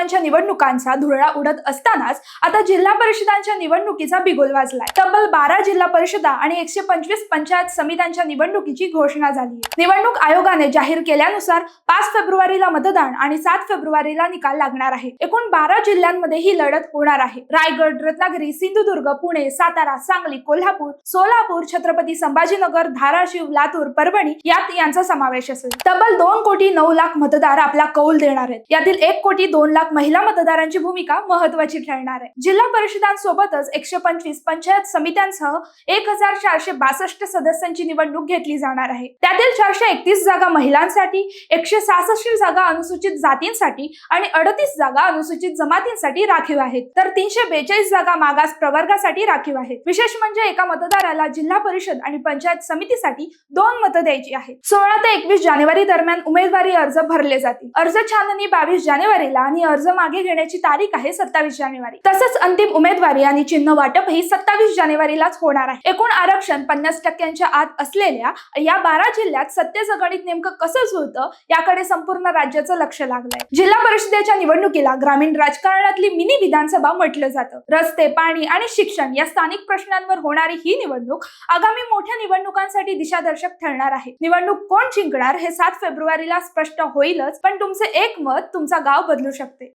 परिषदांच्या निवडणुकांचा धुरळा उडत असतानाच आता जिल्हा परिषदांच्या निवडणुकीचा बिगुल वाजलाय। तब्बल 12 जिल्हा परिषदा आणि 125 पंचायत समित्यांच्या निवडणुकीची घोषणा झाली। निवडणूक आयोगाने जाहीर केल्यानुसार 5 फेब्रुवारीला मतदान आणि 7 फेब्रुवारीला निकाल लागणार आहे। एकूण 12 जिल्ह्यांमध्ये ही लढत होणार आहे। रायगड, रत्नागिरी, सिंधुदुर्ग, पुणे, सातारा, सांगली, कोल्हापूर, सोलापूर, छत्रपती संभाजीनगर, धाराशिव, लातूर, परभणी यात यांचा समावेश असेल। तब्बल 2,09,00,000 मतदार आपला कौल देणार आहेत। यातील 1,02,00,000 महिला मतदारांची भूमिका महत्त्वाची ठरणार आहे। जिल्हा परिषदांसोबतच 125 पंचायत समित्यांसह 1,462 सदस्यांची निवडणूक घेतली जाणार आहे। त्यातील 431 जागा महिलांसाठी, 166 जागा अनुसूचित जातींसाठी आणि 38 जागा अनुसूचित जमातींसाठी राखीव आहेत, तर 342 जागा मागास प्रवर्गासाठी राखीव आहेत। विशेष म्हणजे एका मतदाराला जिल्हा परिषद आणि पंचायत समितीसाठी 2 मतं द्यायची आहेत। 16 ते 21 जानेवारी दरम्यान उमेदवारी अर्ज भरले जातील। अर्ज छाननी 22 जानेवारीला आणि अर्ज मागे घेण्याची तारीख आहे 27 जानेवारी। तसंच अंतिम उमेदवारी आणि चिन्ह वाटप ही 27 जानेवारीलाच होणार आहे। एकूण आरक्षण 50% आत असलेल्या या 12 जिल्ह्यात सत्तेचं गणित नेमकं कसं जुळतं याकडे संपूर्ण राज्याचं लक्ष लागलंय। जिल्हा परिषदेच्या निवडणुकीला ग्रामीण राजकारणातली मिनी विधानसभा म्हटलं जातं। रस्ते, पाणी आणि शिक्षण या स्थानिक प्रश्नांवर होणारी ही निवडणूक आगामी मोठ्या निवडणुकांसाठी दिशादर्शक ठरणार आहे। निवडणूक कोण जिंकणार हे 7 फेब्रुवारीला स्पष्ट होईलच, पण तुमचे एक मत तुमचा गाव बदलू शकते।